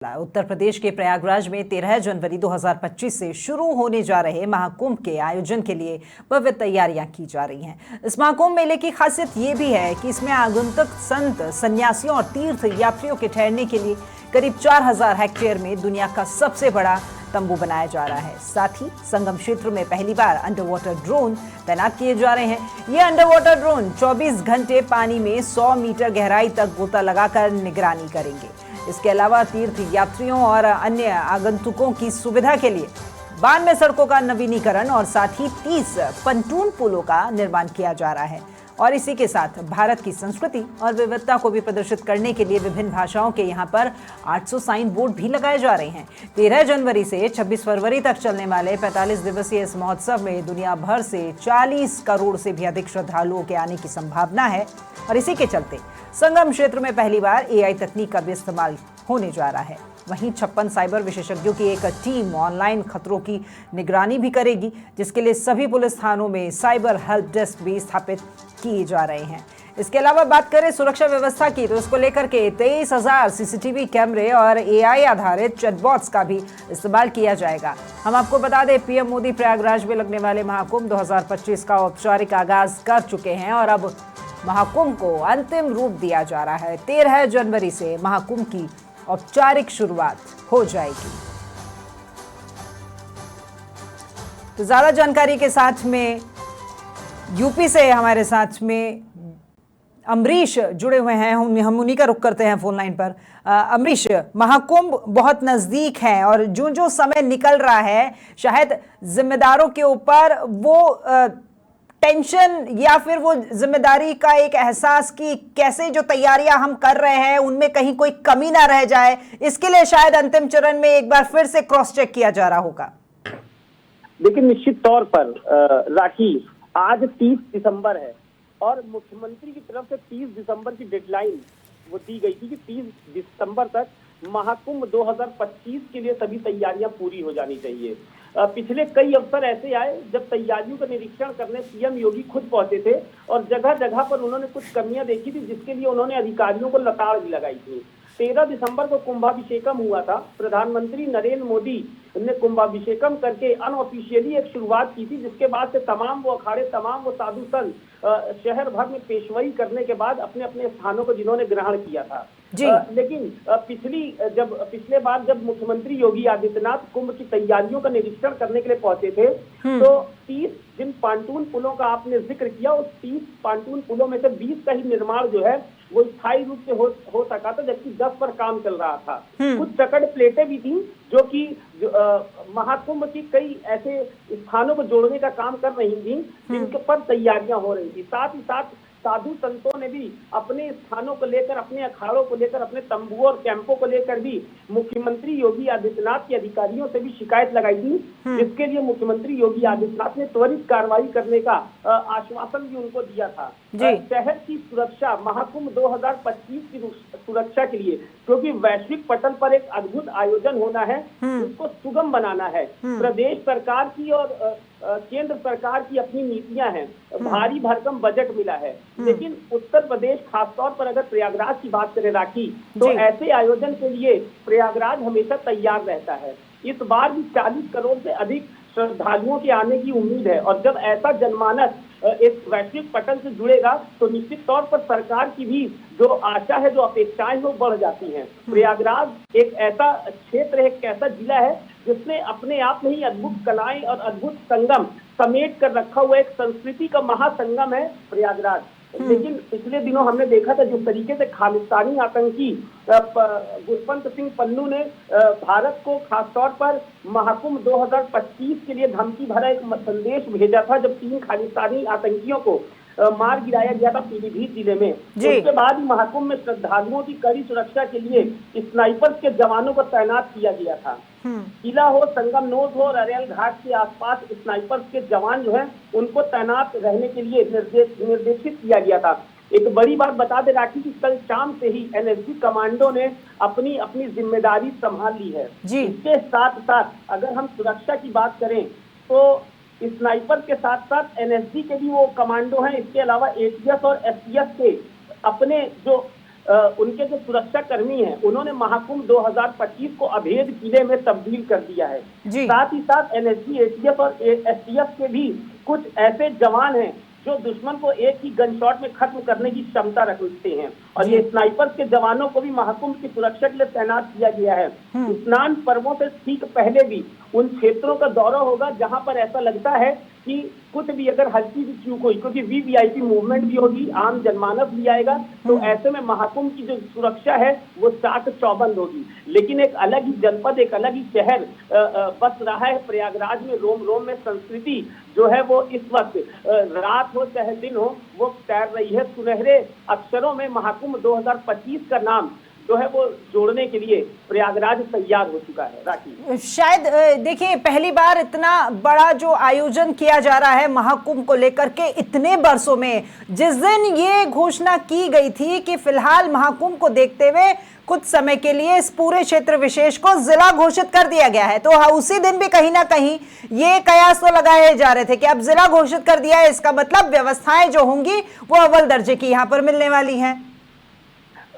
उत्तर प्रदेश के प्रयागराज में 13 जनवरी 2025 से शुरू होने जा रहे महाकुंभ के आयोजन के लिए भव्य तैयारियां की जा रही हैं। इस महाकुंभ मेले की खासियत ये भी है कि इसमें आगंतुक संत, सन्यासियों और तीर्थ यात्रियों के ठहरने के लिए करीब 4000 हेक्टेयर में दुनिया का सबसे बड़ा तंबू बनाया जा रहा है। साथ ही संगम क्षेत्र में पहली बार अंडर वाटर ड्रोन तैनात किए जा रहे हैं। ये अंडर वाटर ड्रोन 24 घंटे पानी में 100 मीटर गहराई तक गोता लगाकर निगरानी करेंगे। इसके अलावा तीर्थ यात्रियों और अन्य आगंतुकों की सुविधा के लिए 92 सड़कों का नवीनीकरण और साथ ही 30 पंटून पुलों का निर्माण किया जा रहा है। और इसी के साथ भारत की संस्कृति और विविधता को भी प्रदर्शित करने के लिए विभिन्न भाषाओं के यहाँ पर 800 साइन बोर्ड भी लगाए जा रहे हैं। 13 जनवरी से 26 फरवरी तक चलने वाले 45 दिवसीय इस महोत्सव में दुनिया भर से 40 करोड़ से भी अधिक श्रद्धालुओं के आने की संभावना है। और इसी के चलते संगम क्षेत्र में पहली बार AI तकनीक का भी इस्तेमाल होने जा रहा है। वहीं 56 साइबर विशेषज्ञों की एक टीम ऑनलाइन खतरों की निगरानी भी करेगी, जिसके लिए सभी पुलिस थानों में साइबर हेल्प डेस्क भी स्थापित किए जा रहे हैं। इसके अलावा बात करें सुरक्षा व्यवस्था की, तो इसको लेकर के 23,000 CCTV कैमरे और AI आधारित चैटबॉट्स का भी इस्तेमाल किया जाएगा। हम आपको बता दें, PM मोदी प्रयागराज में लगने वाले महाकुंभ 2025 का औपचारिक आगाज कर चुके हैं और अब महाकुंभ को अंतिम रूप दिया जा रहा है। 13 जनवरी से महाकुंभ की औपचारिक शुरुआत हो जाएगी। तो ज्यादा जानकारी के साथ में यूपी से हमारे साथ में अमरीश जुड़े हुए हैं। हम उन्हीं का रुख करते हैं फोन लाइन पर। अमरीश, महाकुंभ बहुत नजदीक है और जो जो समय निकल रहा है, शायद जिम्मेदारों के ऊपर वो टेंशन या फिर वो जिम्मेदारी का एक एहसास कि कैसे जो तैयारियां हम कर रहे हैं उनमें कहीं कोई कमी ना रह जाए, इसके लिए शायद अंतिम चरण में एक बार फिर से क्रॉस चेक किया जा रहा होगा। लेकिन निश्चित तौर पर राखी, आज 30 दिसंबर है और मुख्यमंत्री की तरफ से 30 दिसंबर की डेडलाइन वो दी गई थी कि 30 दिसंबर तक महाकुंभ 2025 के लिए सभी तैयारियां पूरी हो जानी चाहिए। पिछले कई अवसर ऐसे आए जब तैयारियों का निरीक्षण करने CM योगी खुद पहुंचे थे और जगह जगह पर उन्होंने कुछ कमियां देखी थी, जिसके लिए उन्होंने अधिकारियों को लताड़ भी लगाई थी। 13 दिसंबर को कुंभाभिषेकम हुआ था। प्रधानमंत्री नरेंद्र मोदी ने कुंभाभिषेकम करके अनऑफिशियली एक शुरुआत की थी, जिसके बाद से तमाम वो अखाड़े, तमाम वो साधु संत शहर भर में पेशवाई करने के बाद अपने अपने स्थानों को जिन्होंने ग्रहण किया था। लेकिन पिछले बार जब मुख्यमंत्री योगी आदित्यनाथ कुंभ की तैयारियों का निरीक्षण करने के लिए पहुंचे थे, तो 30 जिन पांटून पुलों का आपने जिक्र किया, उस 30 पांटून पुलों में से 20 का ही निर्माण जो है वो स्थायी रूप से हो सका था, जबकि 10 पर काम चल रहा था। कुछ चकड़ प्लेटें भी थी जो कि महाकुंभ की कई ऐसे स्थानों को जोड़ने का काम कर रही थी, जिनके पर तैयारियां हो रही थी। साथ ही साथ साधु संतों ने भी अपने स्थानों को लेकर, अपने अखाड़ों को लेकर, अपने तंबुओं और कैंपों को लेकर भी मुख्यमंत्री योगी आदित्यनाथ के अधिकारियों से भी शिकायत लगाई थी, जिसके लिए मुख्यमंत्री योगी आदित्यनाथ ने त्वरित कार्रवाई करने का आश्वासन भी उनको दिया था। शहर की सुरक्षा, महाकुंभ 2025 की सुरक्षा के लिए, क्योंकि वैश्विक पटल पर एक अद्भुत आयोजन होना है, उसको सुगम बनाना है। प्रदेश सरकार की और केंद्र सरकार की अपनी नीतियां हैं, भारी भरकम बजट मिला है, लेकिन उत्तर प्रदेश खासतौर पर अगर प्रयागराज की बात करें राखी, तो ऐसे आयोजन के लिए प्रयागराज हमेशा तैयार रहता है। इस बार भी 40 करोड़ से अधिक श्रद्धालुओं के आने की उम्मीद है और जब ऐसा जनमानस एक वैश्विक पटल से जुड़ेगा तो निश्चित तौर पर सरकार की भी जो आशा है, जो अपेक्षाएं वो बढ़ जाती हैं। प्रयागराज एक ऐसा क्षेत्र है, एक ऐसा जिला है जिसने अपने आप में ही अद्भुत कलाएं और अद्भुत संगम समेट कर रखा हुआ एक संस्कृति का महासंगम है प्रयागराज। लेकिन पिछले दिनों हमने देखा था जिस तरीके से खालिस्तानी आतंकी गुरपंत सिंह पन्नू ने भारत को खासतौर पर महाकुंभ 2025 के लिए धमकी भरा एक संदेश भेजा था, जब 3 खालिस्तानी आतंकियों को मार गिराया गया था पीलीभीत जिले में। उसके बाद ही महाकुंभ में श्रद्धालुओं की कड़ी सुरक्षा के लिए स्नाइपर्स के जवानों को तैनात किया गया था। किला हो, संगम नोट हो, अरेल घाट के आसपास स्नाइपर्स के जवान जो हैं उनको तैनात रहने के लिए निर्देशित किया गया था। एक बड़ी बात बता दे राखी कि कल शाम से ही NSG कमांडो ने अपनी अपनी जिम्मेदारी संभाल ली है। इसके साथ साथ अगर हम सुरक्षा की बात करें तो स्नाइपर के साथ साथ NSG के भी वो कमांडो हैं। इसके अलावा ATS और STS के अपने जो उनके जो सुरक्षा कर्मी हैं उन्होंने महाकुंभ 2025 को अभेद किले में तब्दील कर दिया है। जी। साथ ही साथ एनएसजी, एटीएफ और एसटीएफ के भी कुछ ऐसे जवान हैं जो दुश्मन को एक ही गन शॉट में खत्म करने की क्षमता रखते हैं, और ये स्नाइपर्स के जवानों को भी महाकुंभ की सुरक्षा के लिए तैनात किया गया है। स्नान पर्वों से ठीक पहले भी उन क्षेत्रों का दौरा होगा जहां पर ऐसा लगता है कि कुछ भी अगर हल्की भी चूक हुई, क्योंकि वीवीआईपी मूवमेंट भी होगी, आम जनमानस भी आएगा, तो ऐसे में महाकुंभ की जो सुरक्षा है वो चाक चौबंद होगी। लेकिन एक अलग ही जनपद, एक अलग ही शहर बस रहा है प्रयागराज में। रोम रोम में संस्कृति जो है वो इस वक्त रात हो चाहे दिन हो वो तैर रही है। सुनहरे अक्षरों में महाकुंभ 2025 का नाम जो है वो जोड़ने के लिए प्रयागराज तैयार हो चुका है। राखी, शायद देखिए पहली बार इतना बड़ा जो आयोजन किया जा रहा है महाकुंभ को लेकर के इतने बरसों में, जिस दिन ये घोषणा की गई थी कि फिलहाल महाकुंभ को देखते हुए कुछ समय के लिए इस पूरे क्षेत्र विशेष को जिला घोषित कर दिया गया है, तो उसी दिन भी कहीं ना कहीं ये कयास तो लगाए जा रहे थे कि अब जिला घोषित कर दिया है, इसका मतलब व्यवस्थाएं जो होंगी वो अव्वल दर्जे की यहाँ पर मिलने वाली हैं।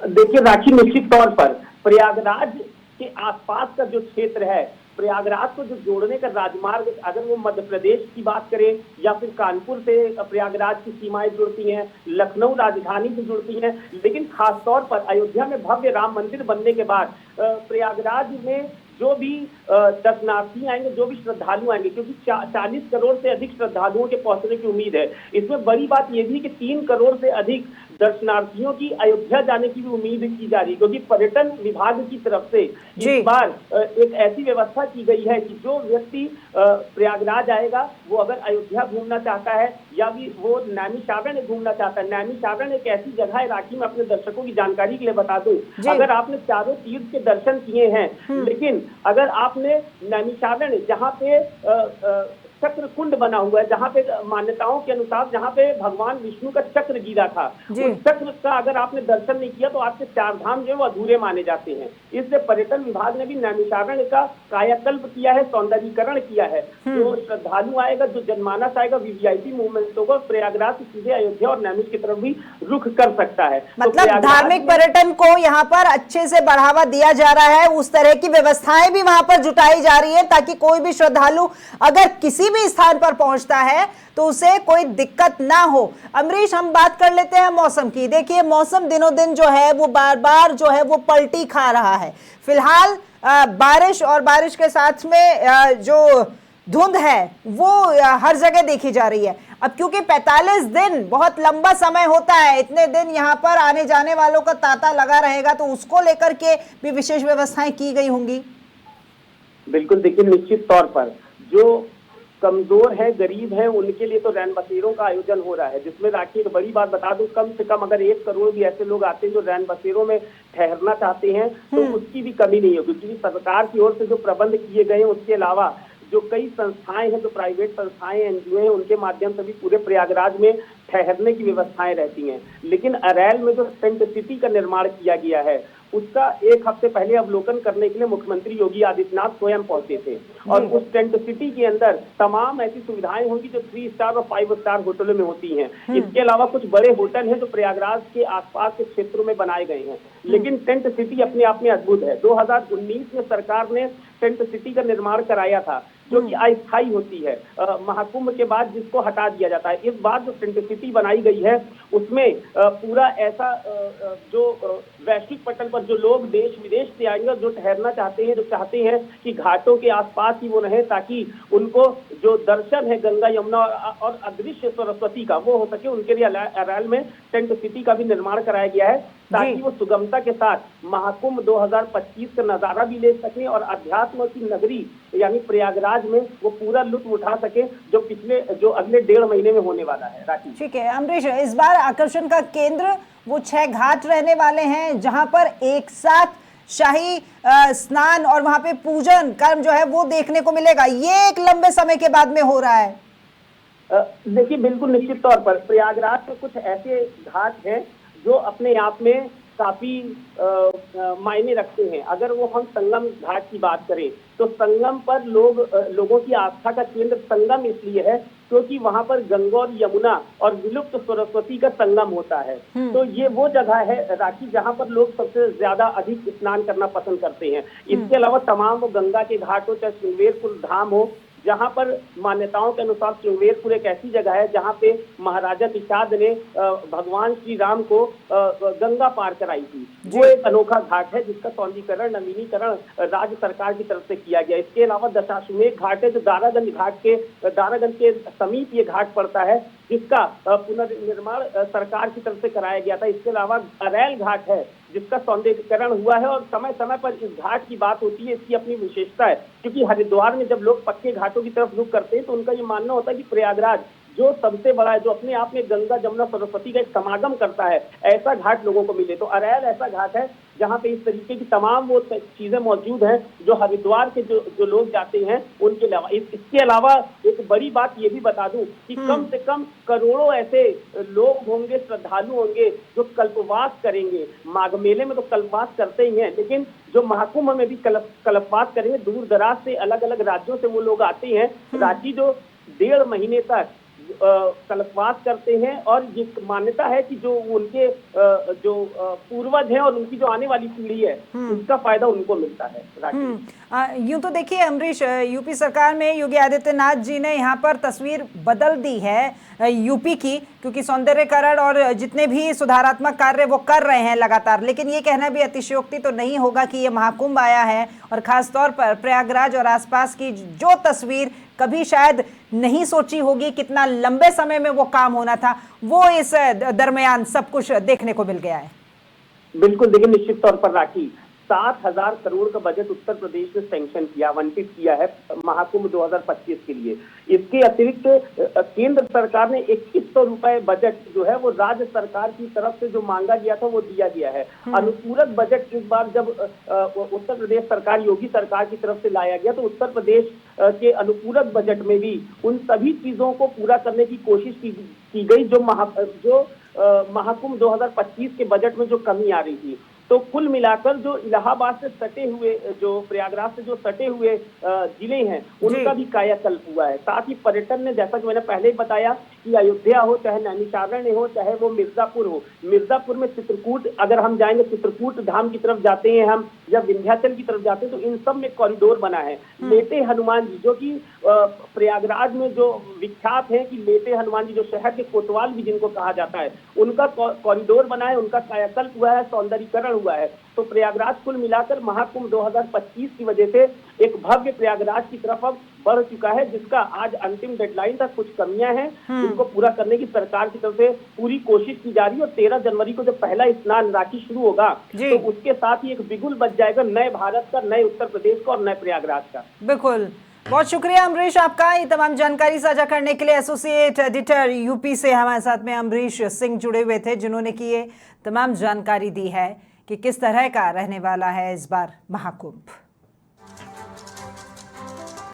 देखिए राखी, निश्चित तौर पर प्रयागराज के आसपास का जो क्षेत्र है, प्रयागराज को जो जोड़ने का राजमार्ग, अगर वो मध्य प्रदेश की बात करें या फिर कानपुर से प्रयागराज की सीमाएं जुड़ती हैं, लखनऊ राजधानी से जुड़ती हैं, लेकिन खासतौर पर अयोध्या में भव्य राम मंदिर बनने के बाद प्रयागराज में जो भी दर्शनार्थी आएंगे, जो भी श्रद्धालु आएंगे, क्योंकि 40 करोड़ से अधिक श्रद्धालुओं के पहुंचने की उम्मीद है। इसमें बड़ी बात यह भी कि 3 करोड़ से अधिक दर्शनार्थियों की अयोध्या जाने की भी उम्मीद की जा रही है, क्योंकि पर्यटन विभाग की तरफ से इस बार एक ऐसी व्यवस्था की गई है कि जो व्यक्ति प्रयागराज आएगा वो अगर अयोध्या घूमना चाहता है या भी वो नैमिषारण्य घूमना चाहता है। नैमिषारण्य एक ऐसी जगह है राखी, में अपने दर्शकों की जानकारी के लिए बता दूं, अगर आपने चारों तीर्थ के दर्शन किए हैं, लेकिन अगर आपने नैमिषारण्य जहाँ पे चक्र कुंड बना हुआ है, जहाँ पे मान्यताओं के अनुसार जहाँ पे भगवान विष्णु का चक्र गिरा था, उस चक्र का अगर आपने दर्शन नहीं किया तो आपके 4 धाम जो है वो अधूरे माने जाते हैं। इसलिए पर्यटन विभाग ने भी नैमिषारण्य का कायाकल्प किया है, सौंदर्यीकरण किया है। जो श्रद्धालु आएगा, जो जनमानस आएगा, वीवीआईपी मूवमेंट होगा, प्रयागराज से सीधे अयोध्या और नैमिष की तरफ भी रुख कर सकता है। मतलब धार्मिक पर्यटन को यहाँ पर अच्छे से बढ़ावा दिया जा रहा है, उस तरह की व्यवस्थाएं भी वहां पर जुटाई जा रही है ताकि कोई भी श्रद्धालु अगर किसी भी स्थान पर पहुंचता है तो उसे कोई दिक्कत ना हो। अमरीश, हम बात कर लेते हैं मौसम की। देखिए मौसम दिनों दिन जो है वो बार बार जो है वो पलटी खा रहा है। फिलहाल बारिश और बारिश के साथ में जो धुंध है वो हर जगह देखी जा रही है। अब क्योंकि 45 दिन बहुत लंबा समय होता है, इतने दिन यहाँ पर आने जाने वालों का तांता लगा रहेगा, तो उसको लेकर के भी विशेष व्यवस्थाएं की गई होंगी। बिल्कुल, देखिए निश्चित तौर पर जो कमजोर है, गरीब है, उनके लिए तो रैन बसेरों का आयोजन हो रहा है, जिसमें राखी एक बड़ी बात बता दूं, कम से कम अगर 1 करोड़ भी ऐसे लोग आते हैं जो रैन बसेरों में ठहरना चाहते हैं तो उसकी भी कमी नहीं होगी, क्योंकि सरकार की ओर से जो प्रबंध किए गए हैं, उसके अलावा जो कई संस्थाएं हैं, जो प्राइवेट संस्थाएं, एनजीओ हैं, उनके माध्यम से भी पूरे प्रयागराज में ठहरने की व्यवस्थाएं रहती हैं। लेकिन अरैल में जो टेंट सिटी का निर्माण किया गया है उसका 1 हफ्ते पहले अवलोकन करने के लिए मुख्यमंत्री योगी आदित्यनाथ स्वयं पहुंचे थे, और उस टेंट सिटी के अंदर तमाम ऐसी सुविधाएं होंगी जो 3 स्टार और 5 स्टार होटलों में होती हैं। इसके अलावा कुछ बड़े होटल हैं जो प्रयागराज के आसपास के क्षेत्रों में बनाए गए हैं। लेकिन टेंट सिटी अपने आप में अद्भुत है। 2019 में सरकार ने टेंट सिटी का निर्माण कराया था, जो कि अस्थायी होती है, महाकुंभ के बाद जिसको हटा दिया जाता है। इस बार जो टेंट सिटी बनाई गई है उसमें पूरा ऐसा जो वैश्विक पटल पर जो लोग देश विदेश से आएंगे, जो ठहरना चाहते हैं, जो चाहते हैं कि घाटों के आसपास ही वो रहे, ताकि उनको जो दर्शन है गंगा यमुना और अदृश्य सरस्वती का वो हो सके, उनके लिए अरैल में टेंट सिटी का भी निर्माण कराया गया है, ताकि वो सुगमता के साथ महाकुंभ 2025 का नजारा भी ले सके और अध्यात्म की नगरी यानी प्रयागराज में वो पूरा लुत्फ उठा सके जो अगले 1.5 महीने में होने वाला है। राखी, ठीक है अमरीश, इस बार आकर्षण का केंद्र वो 6 घाट रहने वाले हैं, जहां पर एक साथ शाही स्नान और वहां पे पूजन कर्म जो है वो देखने को मिलेगा। ये एक लंबे समय के बाद में हो रहा है। देखिए बिल्कुल निश्चित तौर पर प्रयागराज में कुछ ऐसे घाट हैं जो अपने आप में काफी मायने रखते हैं। अगर वो हम संगम घाट की बात करें तो संगम पर लोगों की आस्था का केंद्र संगम इसलिए है क्योंकि वहां पर गंगा और यमुना और विलुप्त सरस्वती का संगम होता है। तो ये वो जगह है राखी जहां पर लोग सबसे ज्यादा अधिक स्नान करना पसंद करते हैं। इसके अलावा तमाम वो गंगा के घाट हो, चाहे श्रृंगेरपुर धाम हो, जहां पर मान्यताओं के अनुसार श्रृंगेरपुर एक ऐसी जगह है जहां पे महाराजा निषाद ने भगवान श्री राम को गंगा पार कराई थी। वो एक अनोखा घाट है जिसका सौंदर्यीकरण, नवीनीकरण राज्य सरकार की तरफ से किया गया। इसके अलावा दशाश्वमेध घाट है जो दारागंज के समीप ये घाट पड़ता है, जिसका पुनर्निर्माण सरकार की तरफ से कराया गया था। इसके अलावा अरैल घाट है जिसका सौंदर्यीकरण हुआ है, और समय समय पर इस घाट की बात होती है। इसकी अपनी विशेषता है, क्योंकि हरिद्वार में जब लोग पक्के घाटों की तरफ रुख करते हैं तो उनका ये मानना होता है कि प्रयागराज जो सबसे बड़ा है, जो अपने आप में गंगा जमुना सरस्वती का एक समागम करता है, ऐसा घाट लोगों को मिले। तो अरैल ऐसा घाट है जहाँ पे इस तरीके की तमाम वो चीजें मौजूद हैं जो हरिद्वार के जो लोग जाते हैं उनके अलावा। इसके अलावा एक बड़ी बात ये भी बता दूं कि कम से कम करोड़ों ऐसे लोग होंगे, श्रद्धालु होंगे जो कल्पवास करेंगे। माघ मेले में तो कल्पवास करते ही हैं, लेकिन जो महाकुंभ में भी कल्पवास करेंगे। दूर दराज से, अलग अलग राज्यों से वो लोग आते हैं। राखी जो 1.5 महीने तक कल्पवास करते हैं, और ये मान्यता है कि जो उनके जो पूर्वज हैं और उनकी जो आने वाली पीढ़ी है उसका फायदा उनको मिलता है। यूं तो देखिए अमरीश, यूपी सरकार में योगी आदित्यनाथ जी ने यहाँ पर तस्वीर बदल दी है यूपी की, क्योंकि सौंदर्यीकरण और जितने भी सुधारात्मक कार्य वो कर रहे हैं लगातार। लेकिन ये कहना भी अतिशयोक्ति तो नहीं होगा कि ये महाकुंभ आया है, और खास तौर पर प्रयागराज और आसपास की जो तस्वीर कभी शायद नहीं सोची होगी, कितना लंबे समय में वो काम होना था, वो इस दरमियान सब कुछ देखने को मिल गया है। बिल्कुल, देखिए निश्चित तौर पर राखी 7,000 करोड़ का बजट उत्तर प्रदेश ने सैंक्शन किया, आवंटित किया है महाकुंभ 2025 के लिए। इसके अतिरिक्त केंद्र सरकार ने 2100 रुपए बजट जो है वो राज्य सरकार की तरफ से जो मांगा गया था वो दिया गया है। अनुपूरक बजट इस बार जब उत्तर प्रदेश सरकार, योगी सरकार की तरफ से लाया गया, तो उत्तर प्रदेश के अनुपूरक बजट में भी उन सभी चीजों को पूरा करने की कोशिश की गई जो महाकुंभ 2025 के बजट में जो कमी आ रही थी। तो कुल मिलाकर जो इलाहाबाद से सटे हुए, जो प्रयागराज से जो सटे हुए जिले हैं, उनका भी कायाकल्प हुआ है। साथ ही पर्यटन ने, जैसा कि मैंने पहले ही बताया कि अयोध्या हो, चाहे नैमिषारण्य हो, चाहे वो मिर्जापुर हो, मिर्जापुर में चित्रकूट, अगर हम जाएंगे चित्रकूट धाम की तरफ जाते हैं हम, या विंध्याचल की तरफ जाते हैं, तो इन सब में कॉरिडोर बना है। लेटे हनुमान जी जो कि प्रयागराज में जो विख्यात है कि लेटे हनुमान जी, जो शहर के कोतवाल भी जिनको कहा जाता है, उनका कॉरिडोर बना है, उनका कायाकल्प हुआ है, सौंदर्यीकरण हुआ है। तो प्रयागराज कुल मिलाकर महाकुंभ 2025 की वजह से एक भव्य प्रयागराज की तरफ अब बढ़ चुका है, जिसका आज अंतिम डेडलाइन था। कुछ कमियां हैं उनको पूरा करने की सरकार की तरफ से पूरी कोशिश की जा रही है, और 13 जनवरी को जब पहला स्नान राखी शुरू होगा तो उसके साथ ही एक बिगुल बच जाएगा नए भारत का, नए उत्तर प्रदेश का और नए प्रयागराज का। बिल्कुल, बहुत शुक्रिया अमरीश आपका ये तमाम जानकारी साझा करने के लिए। एसोसिएट एडिटर यूपी से हमारे साथ में अमरीश सिंह जुड़े हुए थे, जिन्होंने की ये तमाम जानकारी दी है कि किस तरह का रहने वाला है इस बार महाकुंभ।